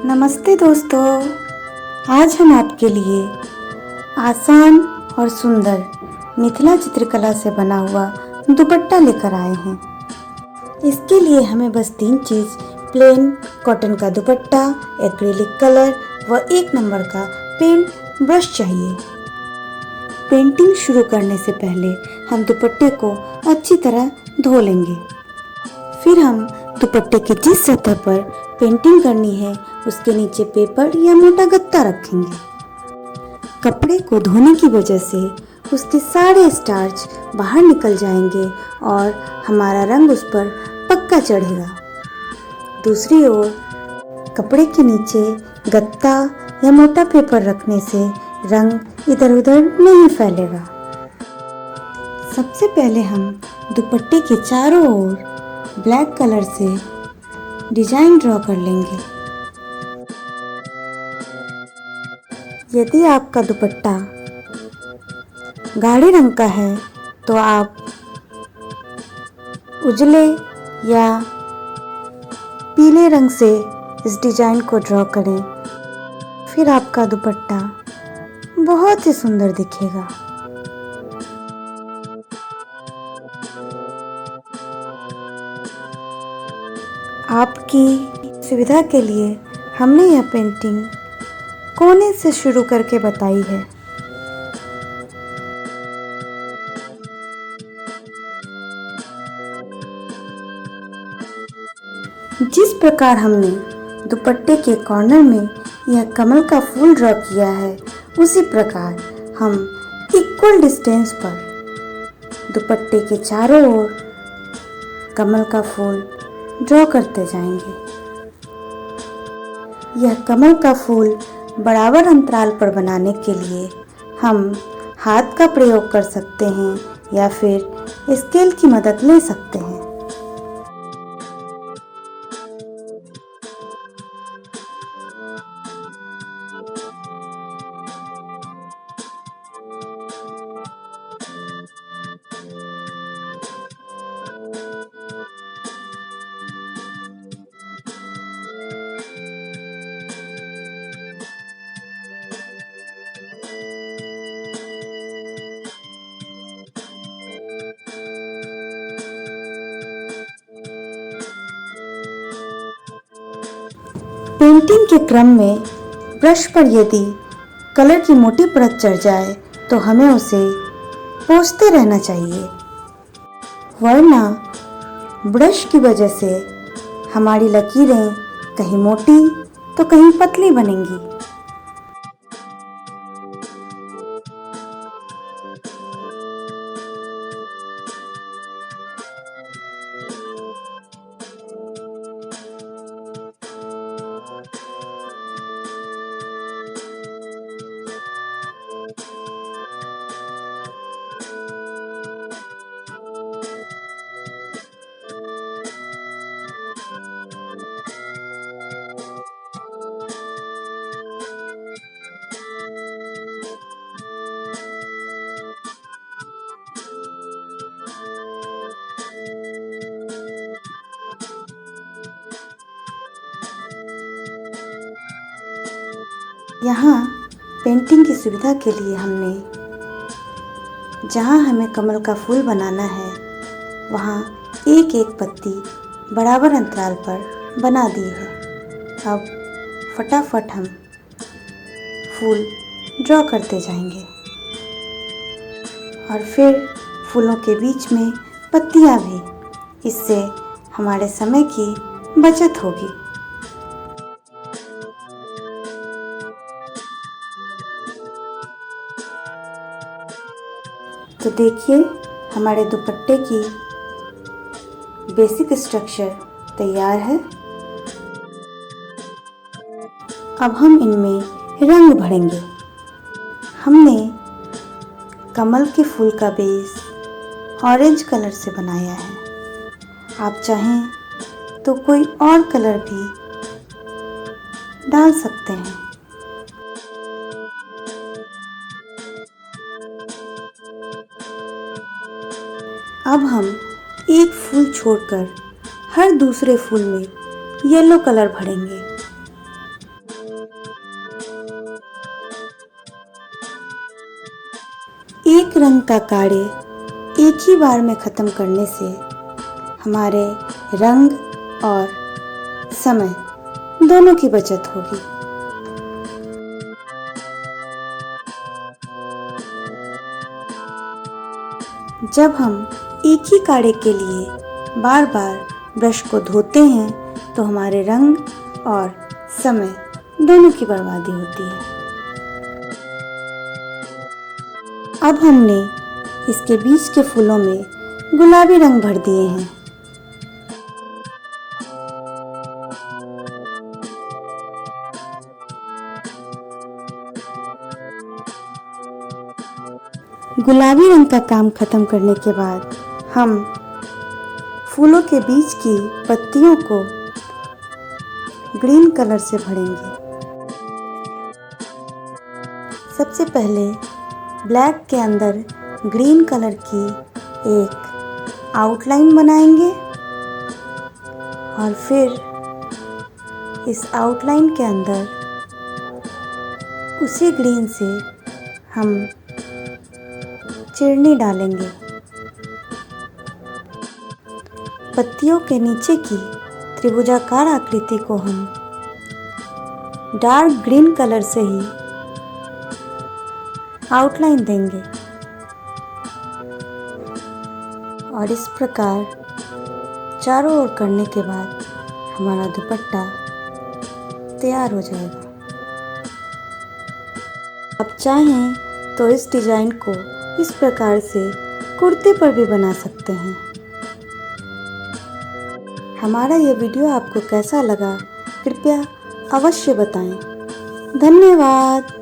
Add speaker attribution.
Speaker 1: नमस्ते दोस्तों, आज हम आपके लिए आसान और सुंदर मिथिला चित्रकला से बना हुआ दुपट्टा लेकर आए हैं। इसके लिए हमें बस 3 चीज़ प्लेन कॉटन का दुपट्टा, एक्रिलिक कलर व 1 नंबर का पेंट ब्रश चाहिए। पेंटिंग शुरू करने से पहले हम दुपट्टे को अच्छी तरह धो लेंगे। फिर हम दुपट्टे की जिस सतह पर पेंटिंग करनी है उसके नीचे पेपर या मोटा गत्ता रखेंगे। कपड़े को धोने की वजह से उसके सारे स्टार्च बाहर निकल जाएंगे और हमारा रंग उस पर पक्का चढ़ेगा। दूसरी ओर कपड़े के नीचे गत्ता या मोटा पेपर रखने से रंग इधर उधर नहीं फैलेगा। सबसे पहले हम दुपट्टे के चारों ओर ब्लैक कलर से डिजाइन ड्रॉ कर लेंगे। यदि आपका दुपट्टा गाढ़े रंग का है तो आप उजले या पीले रंग से इस डिजाइन को ड्रॉ करें। फिर आपका दुपट्टा बहुत ही सुंदर दिखेगा। आपकी सुविधा के लिए हमने यह पेंटिंग कोने से शुरू करके बताई है। जिस प्रकार हमने दुपट्टे के कॉर्नर में यह कमल का फूल ड्रॉ किया है, उसी प्रकार हम इक्वल डिस्टेंस पर दुपट्टे के चारों ओर कमल का फूल ड्रॉ करते जाएंगे। यह कमल का फूल बराबर अंतराल पर बनाने के लिए हम हाथ का प्रयोग कर सकते हैं या फिर स्केल की मदद ले सकते हैं। पेंटिंग के क्रम में ब्रश पर यदि कलर की मोटी परत चढ़ जाए तो हमें उसे पोंछते रहना चाहिए, वरना ब्रश की वजह से हमारी लकीरें कहीं मोटी तो कहीं पतली बनेंगी। यहाँ पेंटिंग की सुविधा के लिए हमने जहाँ हमें कमल का फूल बनाना है वहाँ एक एक पत्ती बराबर अंतराल पर बना दी है। अब फटाफट हम फूल ड्रॉ करते जाएंगे और फिर फूलों के बीच में पत्तियाँ भी। इससे हमारे समय की बचत होगी। तो देखिए, हमारे दुपट्टे की बेसिक स्ट्रक्चर तैयार है। अब हम इनमें रंग भरेंगे। हमने कमल के फूल का बेस ऑरेंज कलर से बनाया है। आप चाहें तो कोई और कलर भी डाल सकते हैं। अब हम एक फूल छोड़कर हर दूसरे फूल में येलो कलर भरेंगे। एक रंग का काढ़े एक ही बार में ख़त्म करने से हमारे रंग और समय दोनों की बचत होगी। जब हम एक ही काढ़े के लिए बार बार ब्रश को धोते हैं तो हमारे रंग और समय दोनों की बर्बादी होती है। अब हमने इसके बीच के फूलों में गुलाबी रंग भर दिए हैं। गुलाबी रंग का काम खत्म करने के बाद हम फूलों के बीच की पत्तियों को ग्रीन कलर से भरेंगे। सबसे पहले ब्लैक के अंदर ग्रीन कलर की एक आउटलाइन बनाएंगे और फिर इस आउटलाइन के अंदर उसी ग्रीन से हम चिरनी डालेंगे। पत्तियों के नीचे की त्रिभुजाकार आकृति को हम डार्क ग्रीन कलर से ही आउटलाइन देंगे और इस प्रकार चारों ओर करने के बाद हमारा दुपट्टा तैयार हो जाएगा। आप चाहें तो इस डिज़ाइन को इस प्रकार से कुर्ते पर भी बना सकते हैं। हमारा ये वीडियो आपको कैसा लगा कृपया अवश्य बताएं। धन्यवाद।